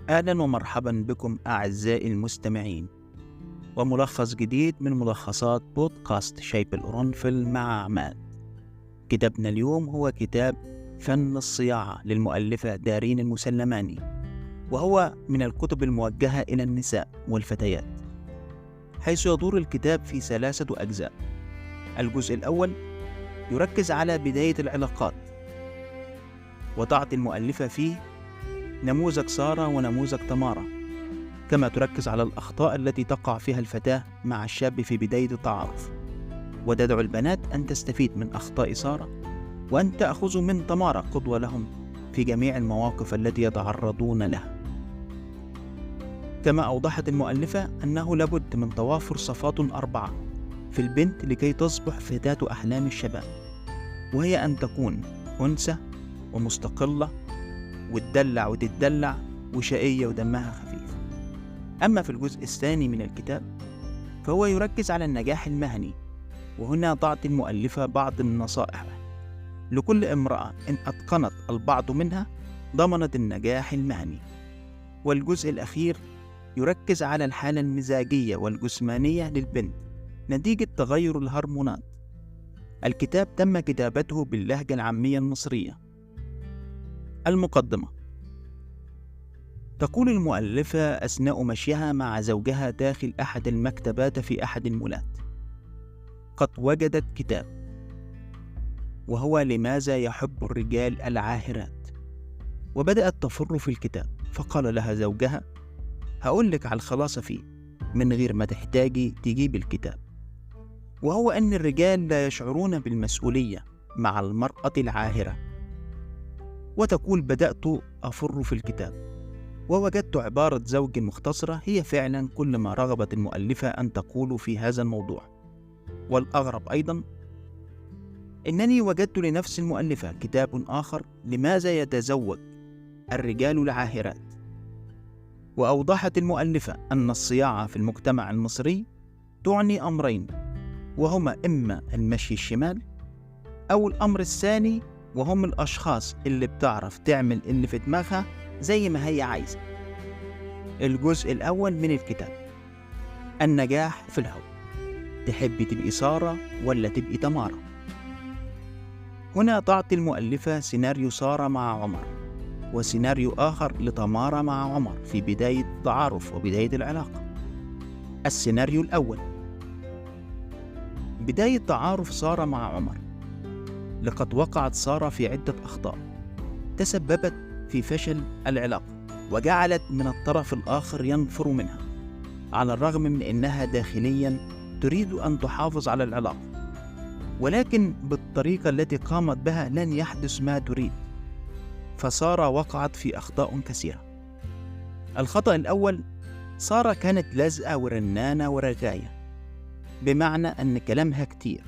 أهلا ومرحبا بكم أعزائي المستمعين، وملخص جديد من ملخصات بودكاست شيب القرنفل مع عماد. كتابنا اليوم هو كتاب فن الصياعة للمؤلفة دارين المسلماني، وهو من الكتب الموجهة إلى النساء والفتيات، حيث يدور الكتاب في 3 أجزاء. الجزء الأول يركز على بداية العلاقات، وتعطي المؤلفة فيه نموذج سارة ونموذج تمارا، كما تركز على الأخطاء التي تقع فيها الفتاة مع الشاب في بداية التعارف، وتدعو البنات أن تستفيد من أخطاء سارة وأن تأخذوا من تمارا قدوة لهم في جميع المواقف التي يتعرضون لها. كما أوضحت المؤلفة أنه لابد من توافر صفات 4 في البنت لكي تصبح فتاة أحلام الشباب، وهي أن تكون أنثى ومستقلة وتدلع وتتدلع وشقية ودمها خفيف. أما في الجزء الثاني من الكتاب فهو يركز على النجاح المهني، وهنا تعطي المؤلفة بعض النصائح لكل امرأة إن أتقنت البعض منها ضمنت النجاح المهني. والجزء الأخير يركز على الحالة المزاجية والجسمانية للبنت نتيجة تغير الهرمونات. الكتاب تم كتابته باللهجة العامية المصرية. المقدمة. تقول المؤلفة أثناء مشيها مع زوجها داخل أحد المكتبات في أحد المولات: قد وجدت كتاب، وهو لماذا يحب الرجال العاهرات. وبدأت تفر في الكتاب، فقال لها زوجها: هقولك على الخلاصة فيه من غير ما تحتاجي تجيب الكتاب، وهو أن الرجال لا يشعرون بالمسؤولية مع المرأة العاهرة. وتقول: بدأت أفر في الكتاب ووجدت عبارة زوج مختصرة هي فعلا كل ما رغبت المؤلفة أن تقول في هذا الموضوع. والأغرب أيضا إنني وجدت لنفس المؤلفة كتاب آخر: لماذا يتزوج الرجال العاهرات. وأوضحت المؤلفة أن الصياعة في المجتمع المصري تعني أمرين، وهما إما المشي الشمال، أو الأمر الثاني وهم الأشخاص اللي بتعرف تعمل اللي في دماغها زي ما هي عايزة. الجزء الأول من الكتاب: النجاح في الحب. تحبي تبقي سارة ولا تبقي تمارا؟ هنا تعطي المؤلفة سيناريو سارة مع عمر، وسيناريو آخر لتمارا مع عمر في بداية التعارف وبداية العلاقة. السيناريو الأول: بداية تعارف سارة مع عمر. لقد وقعت سارة في عدة أخطاء تسببت في فشل العلاقة، وجعلت من الطرف الآخر ينفر منها، على الرغم من أنها داخليا تريد أن تحافظ على العلاقة، ولكن بالطريقة التي قامت بها لن يحدث ما تريد. فسارة وقعت في أخطاء كثيرة. الخطأ الأول: سارة كانت لازقة ورنانة ورغاية، بمعنى أن كلامها كتير،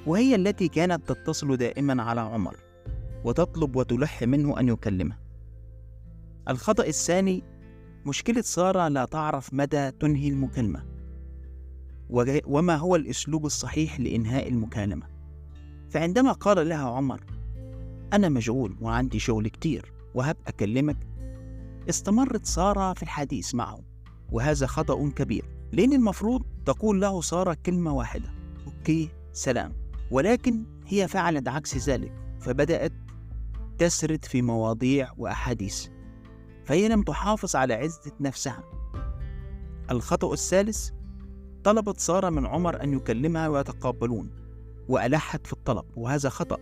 وهي التي كانت تتصل دائما على عمر وتطلب وتلح منه أن يكلمها. الخطأ الثاني: مشكلة سارة لا تعرف مدى تنهي المكالمة وما هو الأسلوب الصحيح لإنهاء المكالمة. فعندما قال لها عمر: أنا مشغول وعندي شغل كتير وهبقى أكلمك، استمرت سارة في الحديث معه، وهذا خطأ كبير، لأن المفروض تقول له سارة كلمة واحدة: أوكي سلام. ولكن هي فعلت عكس ذلك، فبدأت تسرد في مواضيع وأحاديث، فهي لم تحافظ على عزة نفسها. الخطأ الثالث: طلبت سارة من عمر أن يكلمها ويتقابلون، وألحت في الطلب، وهذا خطأ،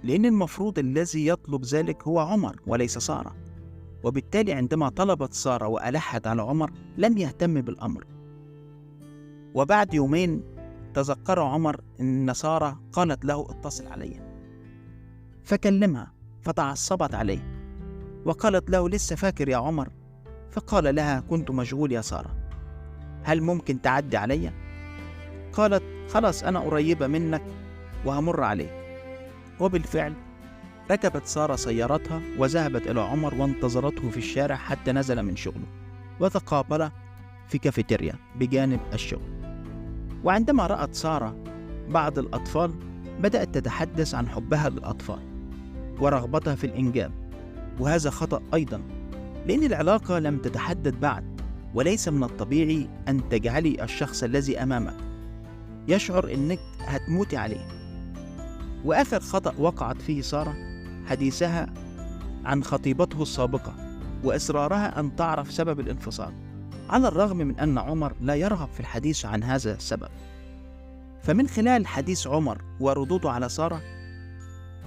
لأن المفروض الذي يطلب ذلك هو عمر وليس سارة. وبالتالي عندما طلبت سارة وألحت على عمر لم يهتم بالأمر. وبعد يومين تذكر عمر أن سارة قالت له: اتصل علي، فكلمها، فتعصبت عليه وقالت له: لسه فاكر يا عمر؟ فقال لها: كنت مشغول يا سارة، هل ممكن تعدي علي؟ قالت: خلاص أنا قريبة منك وهمر عليك. وبالفعل ركبت سارة سيارتها وذهبت إلى عمر وانتظرته في الشارع حتى نزل من شغله، وتقابلا في كافيتيريا بجانب الشغل. وعندما رأت سارة بعض الأطفال بدأت تتحدث عن حبها للأطفال ورغبتها في الإنجاب، وهذا خطأ أيضا، لأن العلاقة لم تتحدد بعد، وليس من الطبيعي أن تجعلي الشخص الذي أمامك يشعر أنك هتموتي عليه. وآخر خطأ وقعت فيه سارة حديثها عن خطيبته السابقة وإصرارها أن تعرف سبب الانفصال، على الرغم من أن عمر لا يرغب في الحديث عن هذا السبب. فمن خلال حديث عمر وردوده على سارة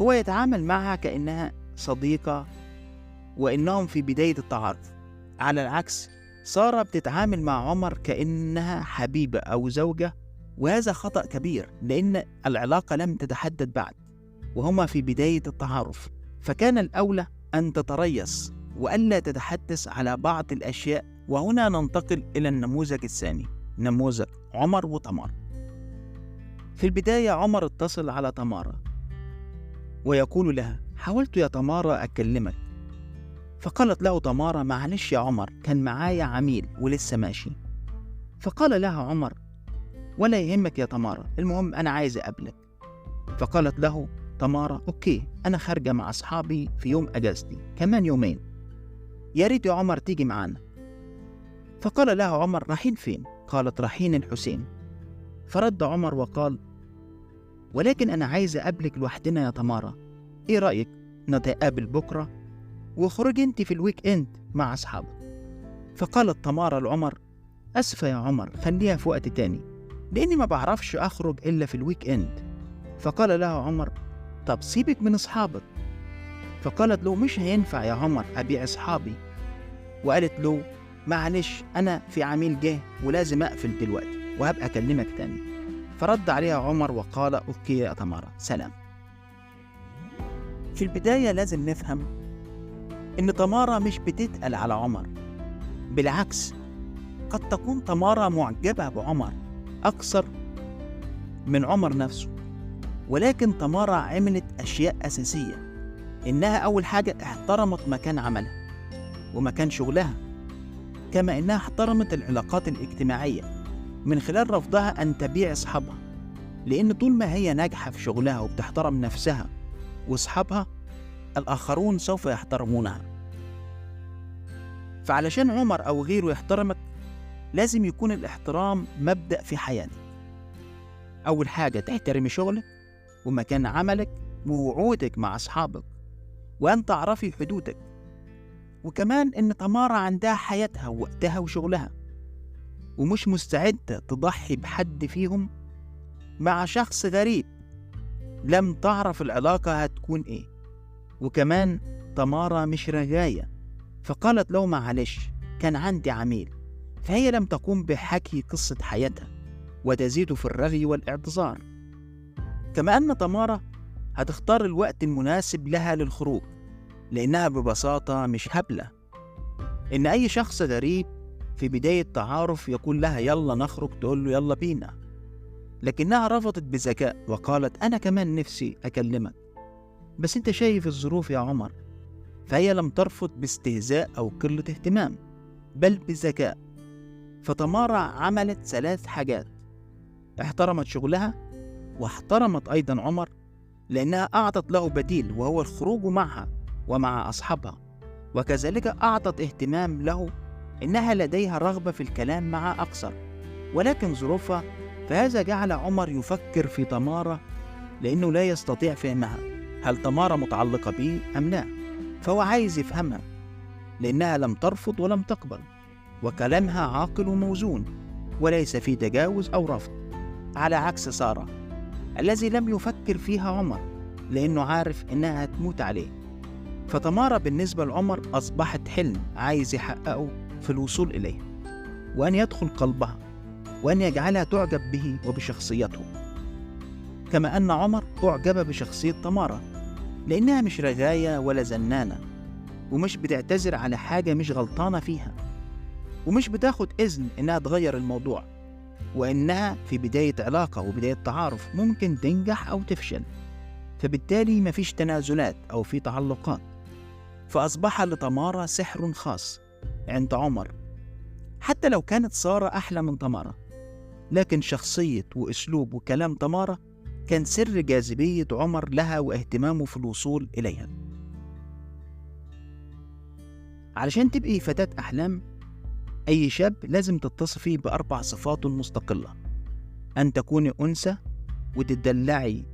هو يتعامل معها كأنها صديقة وإنهم في بداية التعارف. على العكس، سارة بتتعامل مع عمر كأنها حبيبة أو زوجة، وهذا خطأ كبير لأن العلاقة لم تتحدد بعد وهما في بداية التعارف، فكان الأولى أن تتريث وألا تتحدث على بعض الأشياء. وهنا ننتقل إلى النموذج الثاني، نموذج عمر وتمارا. في البداية عمر اتصل على تمارا ويقول لها: حاولت يا تمارا أكلمك. فقالت له تمارا: معلش يا عمر، كان معايا عميل ولسه ماشي. فقال لها عمر: ولا يهمك يا تمارا، المهم أنا عايز أقابلك. فقالت له تمارا: أوكي، أنا خارجة مع أصحابي في يوم أجازتي كمان يومين، يا ريت يا عمر تيجي معانا. فقال لها عمر: رايحين فين؟ قالت: رايحين الحسين. فرد عمر وقال: ولكن أنا عايز أقابلك لوحدنا يا تمارا، إيه رأيك نتقابل بكرة وخرج أنت في الويك إند مع أصحابك؟ فقالت تمارا لعمر: أسفة يا عمر، خليها في وقت تاني لأني ما بعرفش أخرج إلا في الويك إند. فقال لها عمر: طب سيبك من أصحابك. فقالت له: مش هينفع يا عمر أبيع أصحابي. وقالت له: معلش أنا في عميل جه ولازم أقفل دلوقتي وهبقى أكلمك تاني. فرد عليها عمر وقال: أوكي يا تمارا، سلام. في البداية لازم نفهم إن تمارا مش بتتقل على عمر، بالعكس قد تكون تمارا معجبة بعمر أكثر من عمر نفسه. ولكن تمارا عملت أشياء أساسية، إنها أول حاجة احترمت مكان عملها ومكان شغلها، كما إنها احترمت العلاقات الاجتماعية من خلال رفضها أن تبيع أصحابها، لأن طول ما هي ناجحة في شغلها وبتحترم نفسها وأصحابها، الآخرون سوف يحترمونها. فعلشان عمر أو غيره يحترمك لازم يكون الاحترام مبدأ في حياتك. أول حاجة تحترمي شغلك ومكان عملك ووعودك مع أصحابك، وأن تعرفي حدودك. وكمان إن تمارا عندها حياتها ووقتها وشغلها، ومش مستعدة تضحي بحد فيهم مع شخص غريب لم تعرف العلاقة هتكون إيه. وكمان تمارا مش رغاية، فقالت له: معلش كان عندي عميل. فهي لم تقوم بحكي قصة حياتها وتزيد في الرغي والاعتذار. كما أن تمارا هتختار الوقت المناسب لها للخروج، لأنها ببساطة مش هبلة. إن أي شخص غريب في بداية تعارف يقول لها يلا نخرج، تقول له يلا بينا، لكنها رفضت بذكاء وقالت: أنا كمان نفسي أكلمك بس أنت شايف الظروف يا عمر. فهي لم ترفض باستهزاء أو قلة اهتمام، بل بذكاء. فتمارا عملت 3 حاجات: احترمت شغلها، واحترمت أيضا عمر لأنها أعطت له بديل وهو الخروج معها ومع أصحابها، وكذلك أعطت اهتمام له إنها لديها رغبة في الكلام مع أكثر ولكن ظروفها. فهذا جعل عمر يفكر في تمارا لأنه لا يستطيع فهمها، هل تمارا متعلقة به أم لا؟ فهو عايز يفهمها لأنها لم ترفض ولم تقبل، وكلامها عاقل وموزون وليس فيه تجاوز أو رفض، على عكس سارة الذي لم يفكر فيها عمر لأنه عارف إنها هتموت عليه. فتمارا بالنسبة لعمر أصبحت حلم عايز يحققه في الوصول إليه، وأن يدخل قلبها وأن يجعلها تعجب به وبشخصيته، كما أن عمر أعجب بشخصية تمارا لأنها مش رغاية ولا زنانة، ومش بتعتذر على حاجة مش غلطانة فيها، ومش بتاخد إذن إنها تغير الموضوع، وإنها في بداية علاقة وبداية تعارف ممكن تنجح أو تفشل، فبالتالي مفيش تنازلات أو في تعلقات. فأصبح لتمارا سحر خاص عند عمر، حتى لو كانت سارة أحلى من تمارا، لكن شخصية وأسلوب وكلام تمارا كان سر جاذبية عمر لها واهتمامه في الوصول إليها. علشان تبقي فتاة أحلام أي شاب لازم تتصفي ب4 صفات مستقلة: أن تكوني أنثى وتدلعي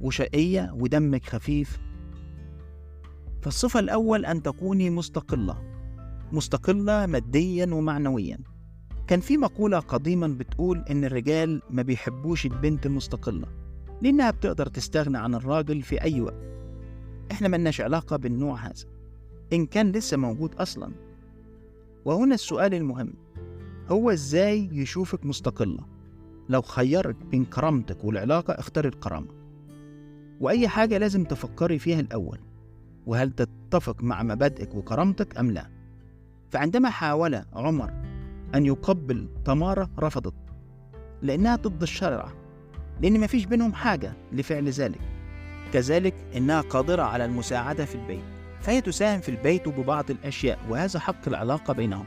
وشقية ودمك خفيف. فالصفة الأول أن تكوني مستقلة ماديا ومعنويا. كان في مقولة قديما بتقول إن الرجال ما بيحبوش البنت المستقلة لأنها بتقدر تستغنى عن الراجل في أي وقت. إحنا ملناش علاقة بالنوع هذا إن كان لسه موجود أصلا. وهنا السؤال المهم، هو إزاي يشوفك مستقلة؟ لو خيرك بين كرامتك والعلاقة اختار الكرامة. وأي حاجة لازم تفكري فيها الأول، وهل تتفق مع مبادئك وكرامتك أم لا؟ فعندما حاول عمر أن يقبل تمارة رفضت لأنها ضد الشرع، لأن ما فيش بينهم حاجة لفعل ذلك. كذلك إنها قادرة على المساعدة في البيت، فهي تساهم في البيت وببعض الأشياء، وهذا حق العلاقة بينهم.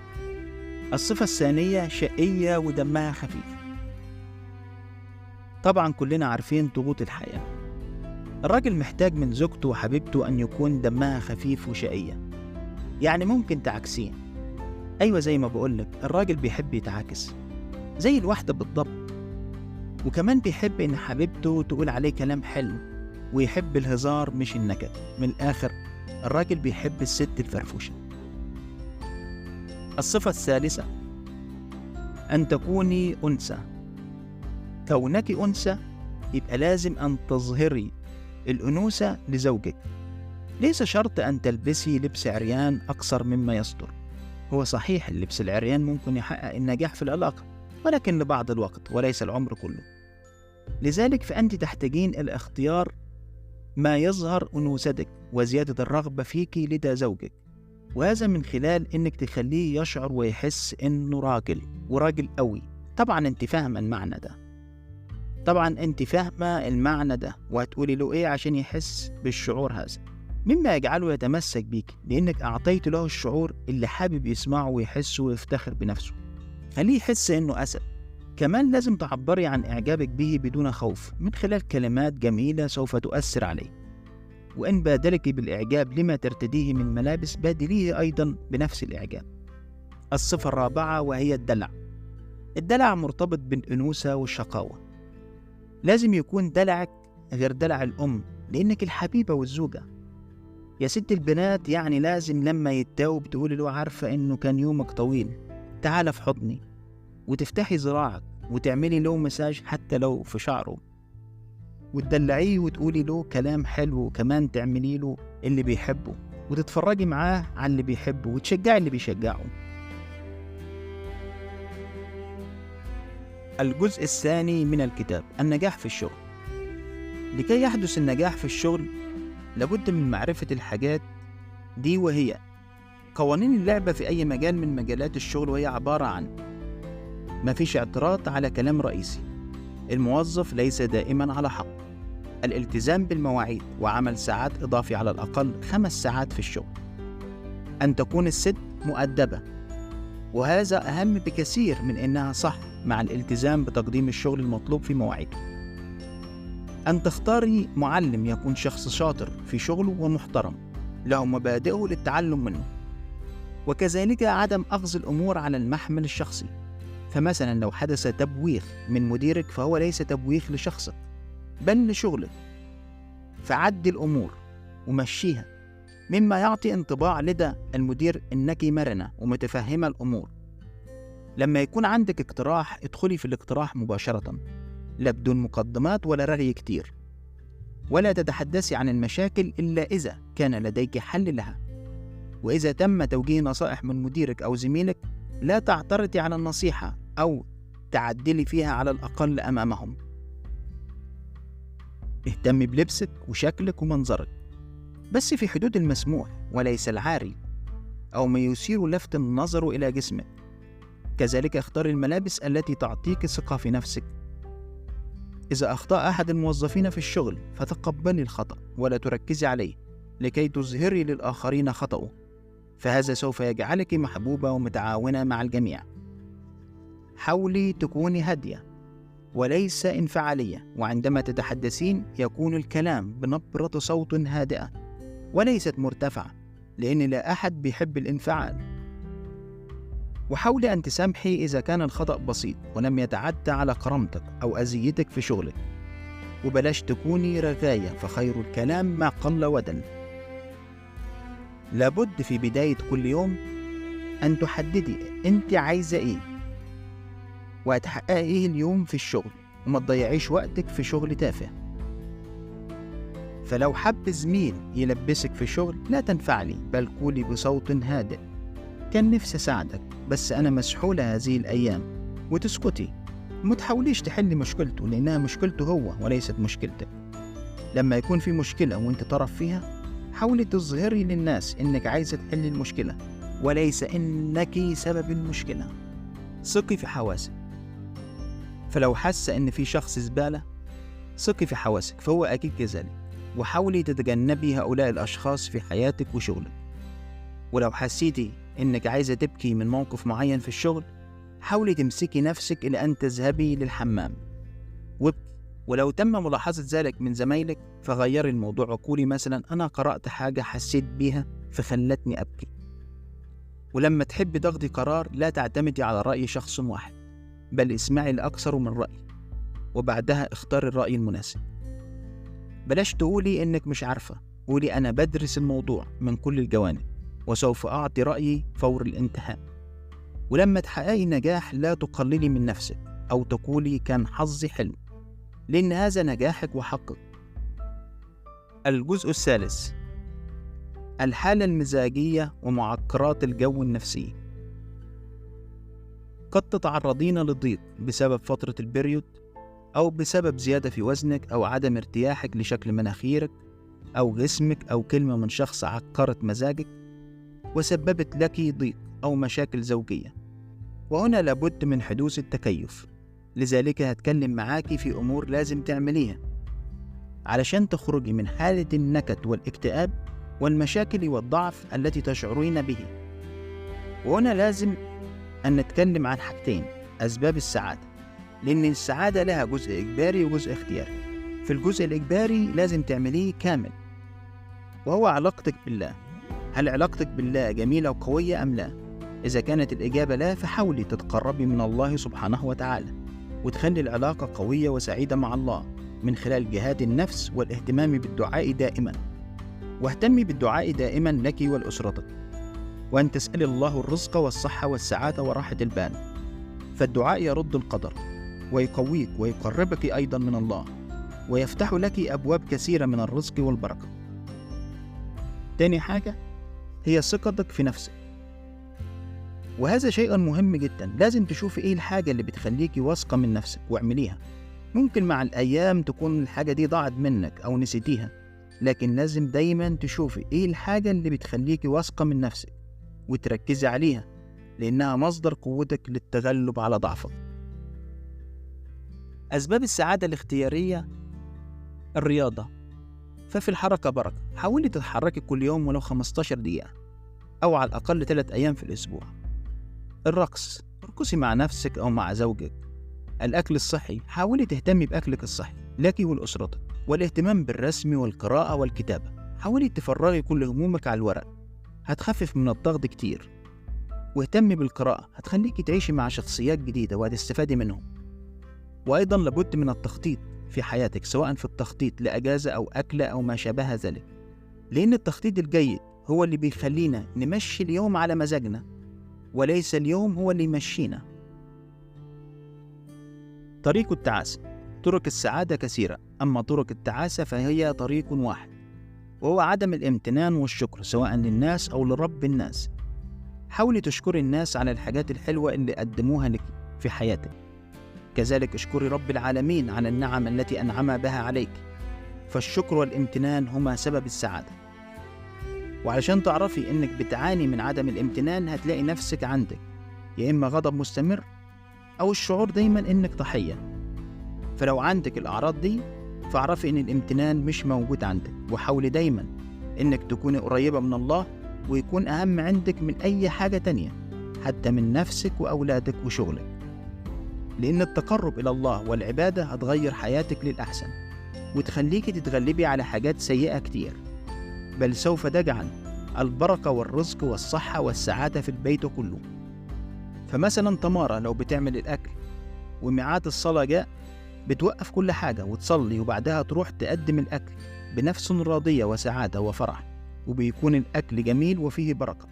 الصفة الثانية شقية ودمها خفيف. طبعا كلنا عارفين ضغوط الحياة، الراجل محتاج من زوجته وحبيبته أن يكون دمها خفيف وشقية. يعني ممكن تعكسين. أيوة زي ما بقولك، الراجل بيحب يتعاكس زي الواحدة بالضبط، وكمان بيحب إن حبيبته تقول عليه كلام حلو، ويحب الهزار مش النكد. من الآخر الراجل بيحب الست الفرفوشة. الصفة الثالثة أن تكوني أنثى. كونك أنثى يبقى لازم أن تظهري الأنوثة لزوجك. ليس شرط أن تلبسي لبس عريان أكثر مما يصدر. هو صحيح اللبس العريان ممكن يحقق النجاح في العلاقة، ولكن لبعض الوقت وليس العمر كله. لذلك فأنت تحتاجين الاختيار ما يظهر أنوثتك وزيادة الرغبة فيك لدى زوجك، وهذا من خلال إنك تخليه يشعر ويحس إنه راجل، وراجل قوي. طبعا أنت فاهمة المعنى ده، وهتقولي له إيه عشان يحس بالشعور هذا، مما يجعله يتمسك بيك لأنك أعطيت له الشعور اللي حابب يسمعه ويحسه ويفتخر بنفسه. خليه يحس إنه أسد. كمان لازم تعبري عن إعجابك به بدون خوف من خلال كلمات جميلة سوف تؤثر عليه. وإن بادلك بالإعجاب لما ترتديه من ملابس، بادليه أيضا بنفس الإعجاب. الصفة الرابعة وهي الدلع. الدلع مرتبط بالأنوثة والشقاوة. لازم يكون دلعك غير دلع الأم، لأنك الحبيبة والزوجة. يا ست البنات، يعني لازم لما يتاوب تقولي له عارفة إنه كان يومك طويل، تعال في حضني، وتفتحي ذراعك وتعملي له مساج حتى لو في شعره، وتدلعيه وتقولي له كلام حلو، وكمان تعملي له اللي بيحبه، وتتفرجي معاه على اللي بيحبه، وتشجعي اللي بيشجعه. الجزء الثاني من الكتاب: النجاح في الشغل. لكي يحدث النجاح في الشغل لابد من معرفة الحاجات دي، وهي قوانين اللعبة في أي مجال من مجالات الشغل، وهي عبارة عن: مفيش اعتراض على كلام رئيسي، الموظف ليس دائما على حق، الالتزام بالمواعيد، وعمل ساعات إضافي على الأقل 5 ساعات في الشغل، أن تكون الست مؤدبة، وهذا أهم بكثير من إنها صح مع الالتزام بتقديم الشغل المطلوب في مواعيده، أن تختاري معلم يكون شخص شاطر في شغله ومحترم له مبادئه للتعلم منه، وكذلك عدم أخذ الأمور على المحمل الشخصي. فمثلا لو حدث تبويخ من مديرك فهو ليس تبويخ لشخصك بل لشغلك، فعدي الأمور ومشيها، مما يعطي انطباع لدى المدير إنك مرنة ومتفهمة الأمور. لما يكون عندك اقتراح ادخلي في الاقتراح مباشرة، لا بدون مقدمات ولا رغي كتير، ولا تتحدثي عن المشاكل إلا إذا كان لديك حل لها. وإذا تم توجيه نصائح من مديرك أو زميلك لا تعترضي على النصيحة أو تعدلي فيها على الأقل أمامهم. اهتمي بلبسك وشكلك ومنظرك، بس في حدود المسموح وليس العاري أو ما يثير لفت النظر إلى جسمك. كذلك اختاري الملابس التي تعطيك ثقة في نفسك. إذا أخطأ أحد الموظفين في الشغل فتقبلي الخطأ ولا تركزي عليه لكي تظهري للآخرين خطأه، فهذا سوف يجعلك محبوبة ومتعاونة مع الجميع. حاولي تكوني هادية وليس انفعالية، وعندما تتحدثين يكون الكلام بنبرة صوت هادئة وليست مرتفعة، لأن لا أحد بيحب الانفعال. وحاولي أن تسامحي إذا كان الخطأ بسيط ولم يتعدى على كرامتك أو أذيتك في شغلك. وبلاش تكوني رغاية، فخير الكلام ما قل ودل. لابد في بداية كل يوم أن تحددي أنت عايزة إيه وهتحققي إيه اليوم في الشغل، وما تضيعيش وقتك في شغل تافه. فلو حب زميل يلبسك في شغل لا تنفعلي، بل قولي بصوت هادئ: كان نفسي أساعدك بس أنا مسحولة هذه الأيام، وتسكتي. ما تحاوليش تحلي مشكلته، لأنها مشكلته هو وليست مشكلتك. لما يكون في مشكلة وانت طرف فيها، حاولي تظهري للناس إنك عايزة تحلي المشكلة وليس إنك سبب المشكلة. ثقي في حواسك، فلو حاسة إن في شخص زبالة ثقي في حواسك فهو أكيد كذلك، وحاولي تتجنبي هؤلاء الأشخاص في حياتك وشغلك. ولو حسيتي إنك عايزة تبكي من موقف معين في الشغل، حاولي تمسكي نفسك إلى أن تذهبي للحمام وابكي. ولو تم ملاحظة ذلك من زمايلك فغيري الموضوع وقولي مثلا: أنا قرأت حاجة حسيت بيها فخلتني أبكي. ولما تحبي تاخدي قرار لا تعتمدي على رأي شخص واحد، بل اسمعي لأكثر من رأي وبعدها اختاري الرأي المناسب. بلاش تقولي إنك مش عارفة، قولي: أنا بدرس الموضوع من كل الجوانب وسوف أعطي رأيي فور الانتهاء. ولما تحققي نجاح لا تقللي من نفسك أو تقولي: كان حظي حلو، لأن هذا نجاحك وحقك. الجزء الثالث: الحالة المزاجية ومعكرات الجو النفسي. قد تتعرضين لضيق بسبب فترة البريود، أو بسبب زيادة في وزنك، أو عدم ارتياحك لشكل مناخيرك أو جسمك، أو كلمة من شخص عكرت مزاجك وسببت لك ضيق أو مشاكل زوجية. وهنا لابد من حدوث التكيف، لذلك هتكلم معاكي في أمور لازم تعمليها علشان تخرجي من حالة النكد والاكتئاب والمشاكل والضعف التي تشعرين به. وهنا لازم أن نتكلم عن حاجتين: أسباب السعادة، لأن السعادة لها جزء إجباري وجزء اختياري. في الجزء الإجباري لازم تعمليه كامل، وهو علاقتك بالله. هل علاقتك بالله جميلة وقوية أم لا؟ إذا كانت الإجابة لا، فحاولي تتقربي من الله سبحانه وتعالى وتخلي العلاقة قوية وسعيدة مع الله من خلال جهاد النفس والاهتمام بالدعاء دائما. واهتمي بالدعاء دائما لك ولأسرتك، وأن تسأل الله الرزق والصحة والسعادة وراحة البال، فالدعاء يرد القدر ويقويك ويقربك أيضا من الله، ويفتح لك أبواب كثيرة من الرزق والبركة. تاني حاجة هي ثقتك في نفسك، وهذا شيء مهم جدا. لازم تشوفي إيه الحاجة اللي بتخليكي واثقة من نفسك واعمليها. ممكن مع الأيام تكون الحاجة دي ضاعت منك أو نسيتيها، لكن لازم دايما تشوفي إيه الحاجة اللي بتخليكي واثقة من نفسك وتركزي عليها، لأنها مصدر قوتك للتغلب على ضعفك. أسباب السعادة الاختيارية: الرياضة، ففي الحركة بركة. حاولي تتحركي كل يوم ولو 15 دقيقة، أو على الأقل 3 أيام في الأسبوع. الرقص، ارقصي مع نفسك أو مع زوجك. الأكل الصحي، حاولي تهتمي بأكلك الصحي لك ولأسرتك. والاهتمام بالرسم والقراءة والكتابة، حاولي تفرغي كل همومك على الورق، هتخفف من الضغط كتير. واهتمي بالقراءة، هتخليكي تعيشي مع شخصيات جديدة وهتستفادي منهم. وأيضا لابد من التخطيط في حياتك، سواء في التخطيط لأجازة أو أكلة أو ما شابه ذلك، لأن التخطيط الجيد هو اللي بيخلينا نمشي اليوم على مزاجنا، وليس اليوم هو اللي يمشينا. طريق التعاسة، طرق السعادة كثيرة، أما طرق التعاسة فهي طريق واحد، وهو عدم الامتنان والشكر سواء للناس أو لرب الناس. حاولي تشكري الناس على الحاجات الحلوة اللي قدموها لك في حياتك، كذلك اشكري رب العالمين على النعم التي أنعم بها عليك، فالشكر والامتنان هما سبب السعادة. وعلشان تعرفي إنك بتعاني من عدم الامتنان، هتلاقي نفسك عندك يا إما غضب مستمر أو الشعور دايما إنك ضحية. فلو عندك الأعراض دي فاعرفي إن الامتنان مش موجود عندك، وحاولي دايما إنك تكوني قريبة من الله، ويكون أهم عندك من أي حاجة تانية، حتى من نفسك وأولادك وشغلك، لأن التقرب إلى الله والعبادة هتغير حياتك للأحسن وتخليكي تتغلبي على حاجات سيئة كتير، بل سوف تجعل البركة والرزق والصحة والسعادة في البيت كله. فمثلا تمارا لو بتعمل الأكل وميعاد الصلاة جاء، بتوقف كل حاجة وتصلي، وبعدها تروح تقدم الأكل بنفس راضية وسعادة وفرح، وبيكون الأكل جميل وفيه بركة.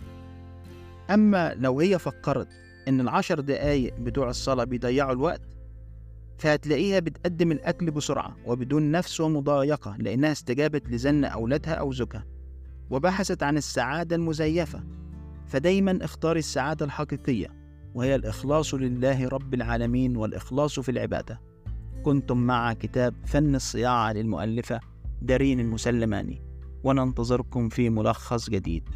أما لو هي فكرت إن 10 دقايق بتوع الصلاة بيضيعوا الوقت، فهتلاقيها بتقدم الأكل بسرعة وبدون نفس ومضايقة، لأنها استجابت لزن أولادها أو زوجها وبحثت عن السعادة المزيفة. فدايما اختار السعادة الحقيقية، وهي الإخلاص لله رب العالمين والإخلاص في العبادة. كنتم مع كتاب فن الصياعة للمؤلفة دارين المسلماني، وننتظركم في ملخص جديد.